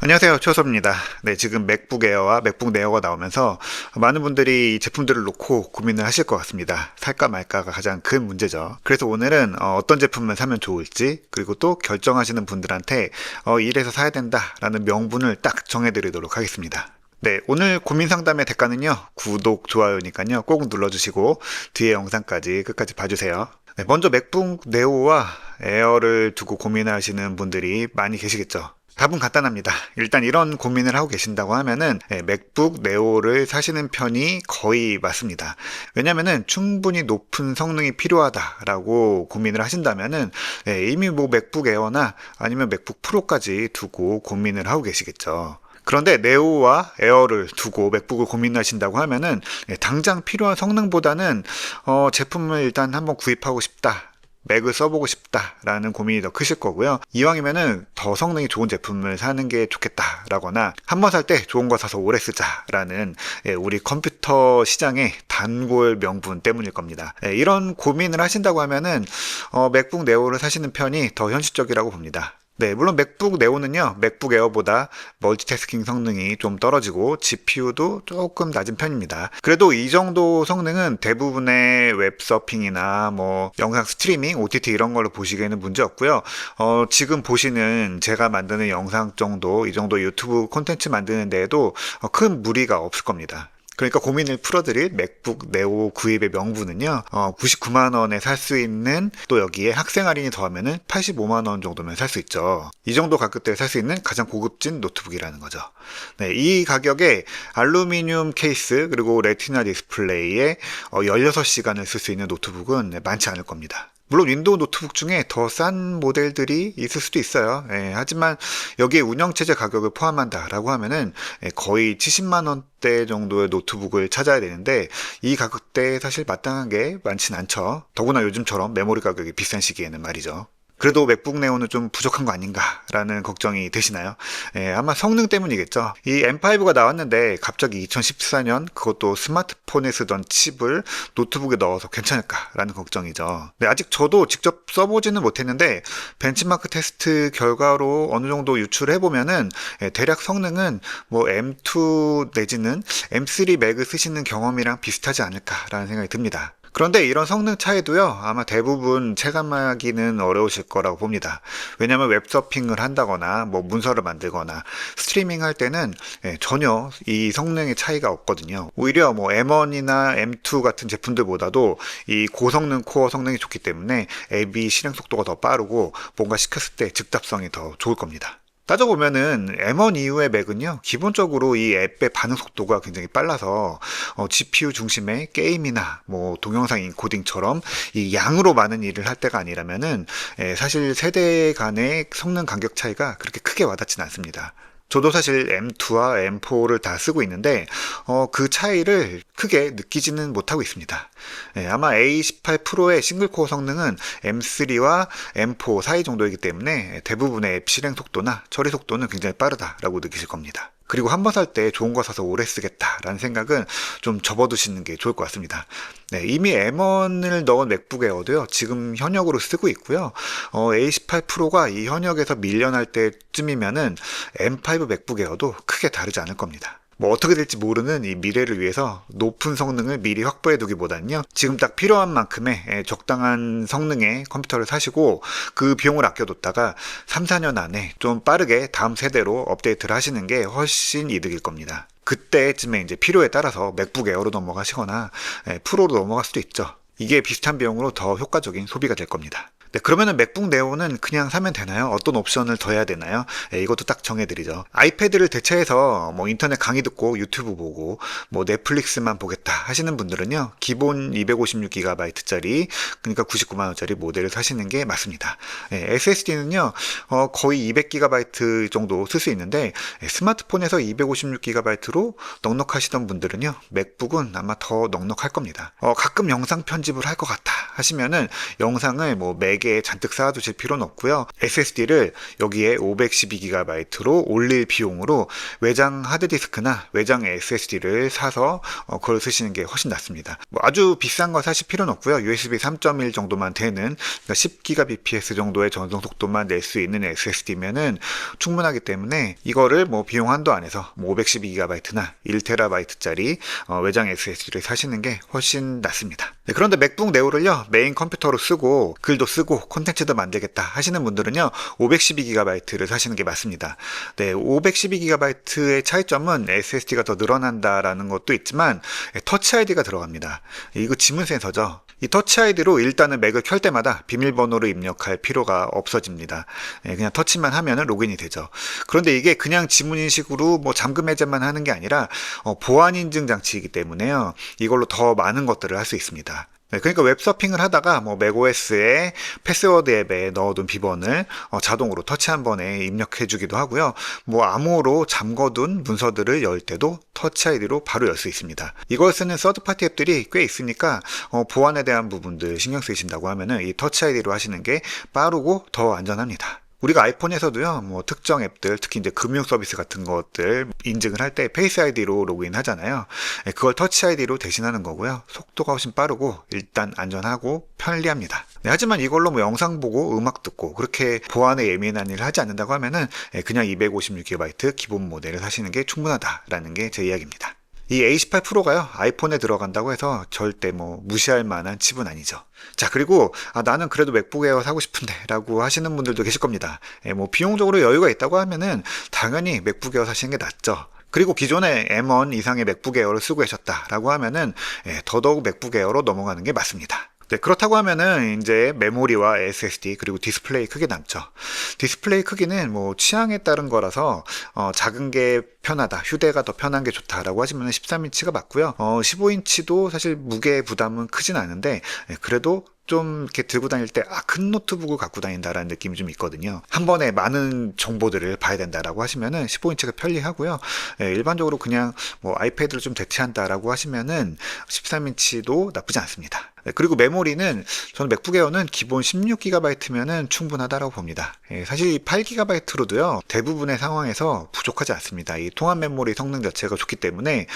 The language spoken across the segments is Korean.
안녕하세요. 초섭입니다. 네, 지금 맥북 에어와 맥북 네어가 나오면서 많은 분들이 이 제품들을 놓고 고민을 하실 것 같습니다. 살까 말까가 가장 큰 문제죠. 그래서 오늘은 어떤 제품을 사면 좋을지, 그리고 또 결정하시는 분들한테 이래서 사야 된다라는 명분을 딱 정해드리도록 하겠습니다. 네, 오늘 고민 상담의 대가는요, 구독, 좋아요니까요, 꼭 눌러주시고, 뒤에 영상까지 끝까지 봐주세요. 네, 먼저 맥북 네오와 에어를 두고 고민하시는 분들이 많이 계시겠죠. 답은 간단합니다. 일단 이런 고민을 하고 계신다고 하면은 맥북 네오를 사시는 편이 거의 맞습니다. 왜냐면은 충분히 높은 성능이 필요하다라고 고민을 하신다면은 이미 뭐 맥북 에어나 아니면 맥북 프로까지 두고 고민을 하고 계시겠죠. 그런데 네오와 에어를 두고 맥북을 고민하신다고 하면은 당장 필요한 성능보다는 제품을 일단 한번 구입하고 싶다. 맥을 써보고 싶다라는 고민이 더 크실 거고요. 이왕이면은 더 성능이 좋은 제품을 사는 게 좋겠다라거나 한 번 살 때 좋은 거 사서 오래 쓰자라는 우리 컴퓨터 시장의 단골 명분 때문일 겁니다. 이런 고민을 하신다고 하면은 맥북 네오를 사시는 편이 더 현실적이라고 봅니다. 네, 물론 맥북 네오는요, 맥북 에어보다 멀티태스킹 성능이 좀 떨어지고 GPU도 조금 낮은 편입니다. 그래도 이 정도 성능은 대부분의 웹서핑이나 뭐 영상 스트리밍, OTT 이런 걸로 보시기에는 문제 없고요. 지금 보시는 제가 만드는 영상 정도, 이 정도 유튜브 콘텐츠 만드는 데에도 큰 무리가 없을 겁니다. 그러니까 고민을 풀어드릴 맥북 네오 구입의 명분은요, 99만 원에 살 수 있는, 또 여기에 학생 할인이 더하면은 85만 원 정도면 살 수 있죠. 이 정도 가격대에 살 수 있는 가장 고급진 노트북이라는 거죠. 네, 이 가격에 알루미늄 케이스 그리고 레티나 디스플레이에 16시간을 쓸 수 있는 노트북은 많지 않을 겁니다. 물론 윈도우 노트북 중에 더 싼 모델들이 있을 수도 있어요. 하지만 여기에 운영체제 가격을 포함한다라고 하면은 거의 70만 원대 정도의 노트북을 찾아야 되는데, 이 가격대에 사실 마땅한 게 많진 않죠. 더구나 요즘처럼 메모리 가격이 비싼 시기에는 말이죠. 그래도 맥북 네오는 좀 부족한 거 아닌가라는 걱정이 되시나요? 아마 성능 때문이겠죠. 이 M5가 나왔는데 갑자기 2014년 그것도 스마트폰에 쓰던 칩을 노트북에 넣어서 괜찮을까라는 걱정이죠. 네, 아직 저도 직접 써보지는 못했는데 벤치마크 테스트 결과로 어느 정도 유출해보면은 대략 성능은 뭐 M2 내지는 M3 맥을 쓰시는 경험이랑 비슷하지 않을까라는 생각이 듭니다. 그런데 이런 성능 차이도요, 아마 대부분 체감하기는 어려우실 거라고 봅니다. 왜냐하면 웹서핑을 한다거나 뭐 문서를 만들거나 스트리밍 할 때는 전혀 이 성능의 차이가 없거든요. 오히려 뭐 M1이나 M2 같은 제품들보다도 이 고성능 코어 성능이 좋기 때문에 앱이 실행 속도가 더 빠르고 뭔가 시켰을 때 즉답성이 더 좋을 겁니다. 따져보면은 M1 이후의 맥은요, 기본적으로 이 앱의 반응 속도가 굉장히 빨라서 GPU 중심의 게임이나 뭐 동영상 인코딩처럼 이 양으로 많은 일을 할 때가 아니라면은 사실 세대 간의 성능 간격 차이가 그렇게 크게 와닿지는 않습니다. 저도 사실 M2와 M4를 다 쓰고 있는데 그 차이를 크게 느끼지는 못하고 있습니다. 아마 A18 프로의 싱글코어 성능은 M3와 M4 사이 정도이기 때문에 대부분의 앱 실행 속도나 처리 속도는 굉장히 빠르다라고 느끼실 겁니다. 그리고 한 번 살 때 좋은 거 사서 오래 쓰겠다라는 생각은 좀 접어두시는 게 좋을 것 같습니다. 네, 이미 M1을 넣은 맥북 에어도요, 지금 현역으로 쓰고 있고요. A18 프로가 이 현역에서 밀려날 때쯤이면은 M5 맥북 에어도 크게 다르지 않을 겁니다. 뭐 어떻게 될지 모르는 이 미래를 위해서 높은 성능을 미리 확보해 두기보다는요, 지금 딱 필요한 만큼의 적당한 성능의 컴퓨터를 사시고 그 비용을 아껴뒀다가 3, 4년 안에 좀 빠르게 다음 세대로 업데이트를 하시는 게 훨씬 이득일 겁니다. 그때쯤에 이제 필요에 따라서 맥북 에어로 넘어가시거나 프로로 넘어갈 수도 있죠. 이게 비슷한 비용으로 더 효과적인 소비가 될 겁니다. 네, 그러면은 맥북 네오는 그냥 사면 되나요? 어떤 옵션을 더 해야 되나요? 이것도 딱 정해드리죠. 아이패드를 대체해서 뭐 인터넷 강의 듣고 유튜브 보고 뭐 넷플릭스만 보겠다 하시는 분들은요, 기본 256GB짜리, 그러니까 99만 원짜리 모델을 사시는 게 맞습니다. SSD는요, 거의 200GB 정도 쓸 수 있는데 스마트폰에서 256GB로 넉넉하시던 분들은요, 맥북은 아마 더 넉넉할 겁니다. 가끔 영상 편집을 할 것 같아 하시면은 영상을 뭐 맥에 게 잔뜩 쌓아두실 필요는 없고요. SSD를 여기에 512GB로 올릴 비용으로 외장 하드디스크나 외장 SSD를 사서 그걸 쓰시는 게 훨씬 낫습니다. 뭐 아주 비싼 거 사실 필요는 없고요. USB 3.1 정도만 되는, 그러니까 10GBps 정도의 전송 속도만 낼 수 있는 SSD면은 충분하기 때문에 이거를 뭐 비용 한도 안에서 512GB나 1TB짜리 외장 SSD를 사시는 게 훨씬 낫습니다. 네, 그런데 맥북 네오를요 메인 컴퓨터로 쓰고 글도 쓰고 콘텐츠도 만들겠다 하시는 분들은요 512GB를 사시는 게 맞습니다. 네, 512GB의 차이점은 SSD가 더 늘어난다라는 것도 있지만 터치 아이디가 들어갑니다. 이거 지문 센서죠. 이 터치 아이디로 일단은 맥을 켤 때마다 비밀번호를 입력할 필요가 없어집니다. 그냥 터치만 하면은 로그인이 되죠. 그런데 이게 그냥 지문 인식으로 뭐 잠금 해제만 하는 게 아니라 보안 인증 장치이기 때문에요. 이걸로 더 많은 것들을 할 수 있습니다. 그러니까 웹서핑을 하다가 뭐 맥OS의 패스워드 앱에 넣어둔 비번을 자동으로 터치 한 번에 입력해 주기도 하고요. 뭐 암호로 잠궈둔 문서들을 열 때도 터치 아이디로 바로 열 수 있습니다. 이걸 쓰는 서드파티 앱들이 꽤 있으니까 보안에 대한 부분들 신경 쓰신다고 하면은 이 터치 아이디로 하시는 게 빠르고 더 안전합니다. 우리가 아이폰에서도요, 뭐 특정 앱들, 특히 이제 금융 서비스 같은 것들 인증을 할 때 페이스 아이디로 로그인 하잖아요. 그걸 터치 아이디로 대신하는 거고요. 속도가 훨씬 빠르고 일단 안전하고 편리합니다. 네, 하지만 이걸로 뭐 영상 보고 음악 듣고 그렇게 보안에 예민한 일을 하지 않는다고 하면은 그냥 256GB 기본 모델을 사시는 게 충분하다라는 게 제 이야기입니다. 이 A18 프로가요 아이폰에 들어간다고 해서 절대 뭐 무시할 만한 칩은 아니죠. 자, 그리고 나는 그래도 맥북 에어 사고 싶은데 라고 하시는 분들도 계실 겁니다. 뭐 비용적으로 여유가 있다고 하면은 당연히 맥북 에어 사시는 게 낫죠. 그리고 기존에 M1 이상의 맥북 에어를 쓰고 계셨다라고 하면은 더더욱 맥북 에어로 넘어가는 게 맞습니다. 네, 그렇다고 하면은 이제 메모리와 SSD 그리고 디스플레이 크기 남죠. 디스플레이 크기는 뭐 취향에 따른 거라서 작은 게 편하다, 휴대가 더 편한 게 좋다라고 하시면 13인치가 맞고요. 15인치도 사실 무게 부담은 크진 않은데 그래도 좀 이렇게 들고 다닐 때 큰 노트북을 갖고 다닌다라는 느낌이 좀 있거든요. 한 번에 많은 정보들을 봐야 된다라고 하시면은 15인치가 편리하고요. 일반적으로 그냥 뭐 아이패드를 좀 대체한다라고 하시면은 13인치도 나쁘지 않습니다. 그리고 메모리는 저는 맥북 에어는 기본 16GB면은 충분하다라고 봅니다. 사실 8GB로도요 대부분의 상황에서 부족하지 않습니다. 이 통합 메모리 성능 자체가 좋기 때문에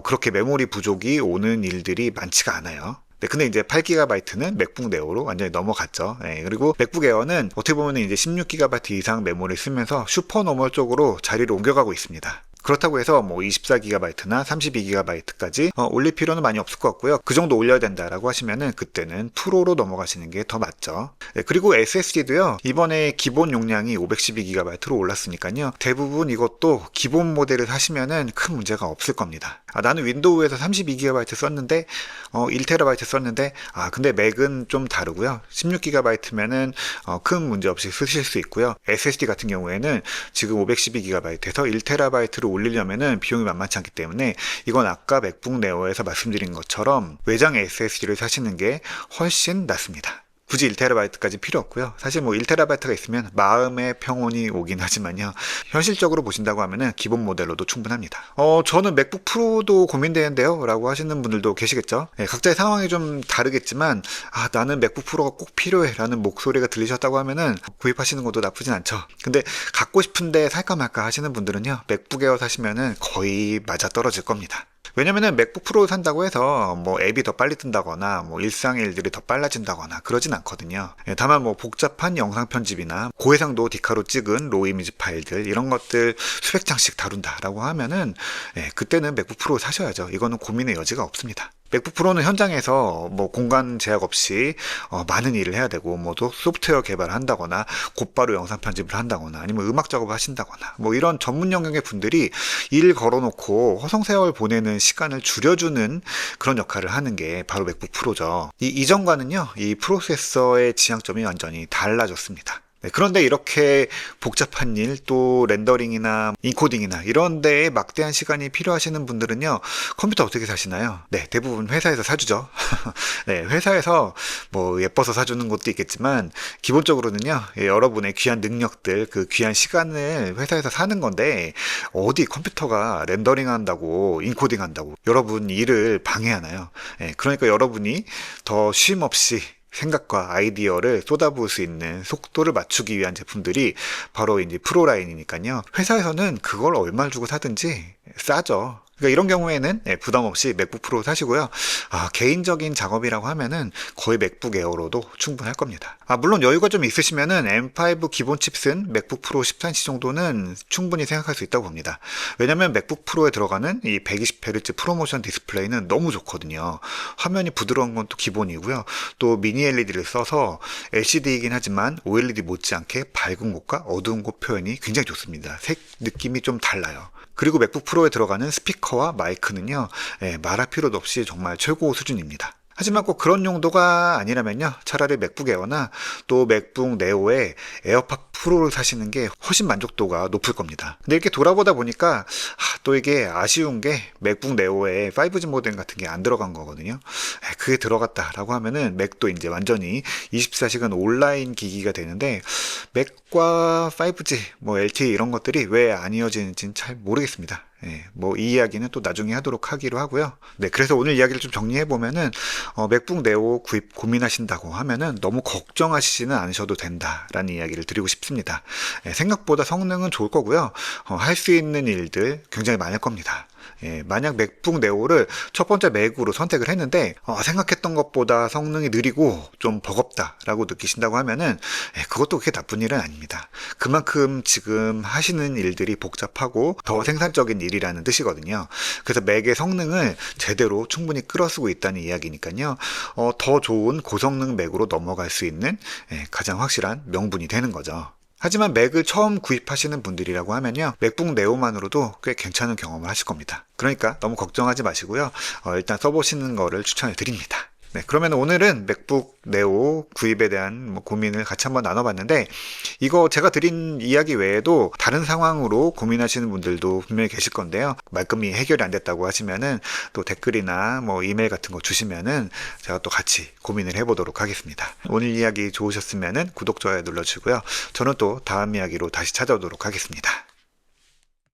그렇게 메모리 부족이 오는 일들이 많지가 않아요. 네, 근데 이제 8GB는 맥북 네오로 완전히 넘어갔죠. 그리고 맥북 에어는 어떻게 보면 이제 16GB 이상 메모리를 쓰면서 슈퍼 노멀 쪽으로 자리를 옮겨가고 있습니다. 그렇다고 해서 뭐 24GB나 32GB까지 올릴 필요는 많이 없을 것 같고요. 그 정도 올려야 된다라고 하시면은 그때는 프로로 넘어가시는 게 더 맞죠. 네, 그리고 SSD도요. 이번에 기본 용량이 512GB로 올랐으니까요. 대부분 이것도 기본 모델을 사시면은 큰 문제가 없을 겁니다. 나는 윈도우에서 32GB 썼는데 1TB 썼는데 근데 맥은 좀 다르고요. 16GB면은 큰 문제 없이 쓰실 수 있고요. SSD 같은 경우에는 지금 512GB에서 1TB로 올리려면은 비용이 만만치 않기 때문에 이건 아까 맥북 네오에서 말씀드린 것처럼 외장 SSD를 사시는 게 훨씬 낫습니다. 굳이 1TB까지 필요 없고요. 사실 뭐 1TB가 있으면 마음의 평온이 오긴 하지만요. 현실적으로 보신다고 하면은 기본 모델로도 충분합니다. 저는 맥북 프로도 고민되는데요 라고 하시는 분들도 계시겠죠. 각자의 상황이 좀 다르겠지만 나는 맥북 프로가 꼭 필요해 라는 목소리가 들리셨다고 하면은 구입하시는 것도 나쁘진 않죠. 근데 갖고 싶은데 살까 말까 하시는 분들은요 맥북 에어 사시면은 거의 맞아 떨어질 겁니다. 왜냐면은 맥북 프로 산다고 해서 뭐 앱이 더 빨리 뜬다거나 뭐 일상의 일들이 더 빨라진다거나 그러진 않거든요. 다만 뭐 복잡한 영상 편집이나 고해상도 디카로 찍은 로우 이미지 파일들 이런 것들 수백 장씩 다룬다라고 하면은 그때는 맥북 프로 사셔야죠. 이거는 고민의 여지가 없습니다. 맥북 프로는 현장에서 뭐 공간 제약 없이 많은 일을 해야 되고 뭐 또 소프트웨어 개발을 한다거나 곧바로 영상 편집을 한다거나 아니면 음악 작업을 하신다거나 뭐 이런 전문 영역의 분들이 일 걸어놓고 허송세월 보내는 시간을 줄여주는 그런 역할을 하는 게 바로 맥북 프로죠. 이전과는요 이 프로세서의 지향점이 완전히 달라졌습니다. 그런데 이렇게 복잡한 일, 또 렌더링이나 인코딩이나 이런 데에 막대한 시간이 필요하시는 분들은요, 컴퓨터 어떻게 사시나요? 네, 대부분 회사에서 사주죠. 네, 회사에서 뭐 예뻐서 사주는 것도 있겠지만, 기본적으로는요, 여러분의 귀한 능력들, 그 귀한 시간을 회사에서 사는 건데, 어디 컴퓨터가 렌더링 한다고, 인코딩 한다고, 여러분 일을 방해하나요? 그러니까 여러분이 더 쉼 없이 생각과 아이디어를 쏟아부을 수 있는 속도를 맞추기 위한 제품들이 바로 이제 프로 라인이니까요. 회사에서는 그걸 얼마 주고 사든지 싸죠. 그러니까 이런 경우에는 부담 없이 맥북 프로 사시고요. 개인적인 작업이라고 하면은 거의 맥북 에어로도 충분할 겁니다. 물론 여유가 좀 있으시면은 M5 기본 칩슨 맥북 프로 13인치 정도는 충분히 생각할 수 있다고 봅니다. 왜냐면 맥북 프로에 들어가는 이 120Hz 프로모션 디스플레이는 너무 좋거든요. 화면이 부드러운 건 또 기본이고요. 또 미니 LED를 써서 LCD이긴 하지만 OLED 못지않게 밝은 곳과 어두운 곳 표현이 굉장히 좋습니다. 색 느낌이 좀 달라요. 그리고 맥북 프로에 들어가는 스피커와 마이크는요, 말할 필요도 없이 정말 최고 수준입니다. 하지만 꼭 그런 용도가 아니라면요, 차라리 맥북 에어나 또 맥북 네오의 에어팟 프로를 사시는 게 훨씬 만족도가 높을 겁니다. 근데 이렇게 돌아보다 보니까 또 이게 아쉬운 게 맥북 네오에 5G 모뎀 같은 게 안 들어간 거거든요. 그게 들어갔다라고 하면은 맥도 이제 완전히 24시간 온라인 기기가 되는데, 맥과 5G, 뭐 LTE 이런 것들이 왜 안 이어지는지는 잘 모르겠습니다. 뭐 이 이야기는 또 나중에 하도록 하기로 하고요. 네, 그래서 오늘 이야기를 좀 정리해 보면은 맥북 네오 구입 고민하신다고 하면은 너무 걱정하시지는 않으셔도 된다라는 이야기를 드리고 싶습니다. 생각보다 성능은 좋을 거고요. 할 수 있는 일들 굉장히 많을 겁니다. 만약 맥북 네오를 첫 번째 맥으로 선택을 했는데 생각했던 것보다 성능이 느리고 좀 버겁다라고 느끼신다고 하면은 그것도 그렇게 나쁜 일은 아닙니다. 그만큼 지금 하시는 일들이 복잡하고 더 생산적인 일이라는 뜻이거든요. 그래서 맥의 성능을 제대로 충분히 끌어쓰고 있다는 이야기니까요. 더 좋은 고성능 맥으로 넘어갈 수 있는 가장 확실한 명분이 되는 거죠. 하지만 맥을 처음 구입하시는 분들이라고 하면요, 맥북 네오만으로도 꽤 괜찮은 경험을 하실 겁니다. 그러니까 너무 걱정하지 마시고요, 일단 써보시는 거를 추천해 드립니다. 네, 그러면 오늘은 맥북 네오 구입에 대한 고민을 같이 한번 나눠봤는데, 이거 제가 드린 이야기 외에도 다른 상황으로 고민하시는 분들도 분명히 계실 건데요. 말끔히 해결이 안 됐다고 하시면은 또 댓글이나 뭐 이메일 같은 거 주시면은 제가 또 같이 고민을 해보도록 하겠습니다. 오늘 이야기 좋으셨으면은 구독, 좋아요 눌러주시고요. 저는 또 다음 이야기로 다시 찾아오도록 하겠습니다.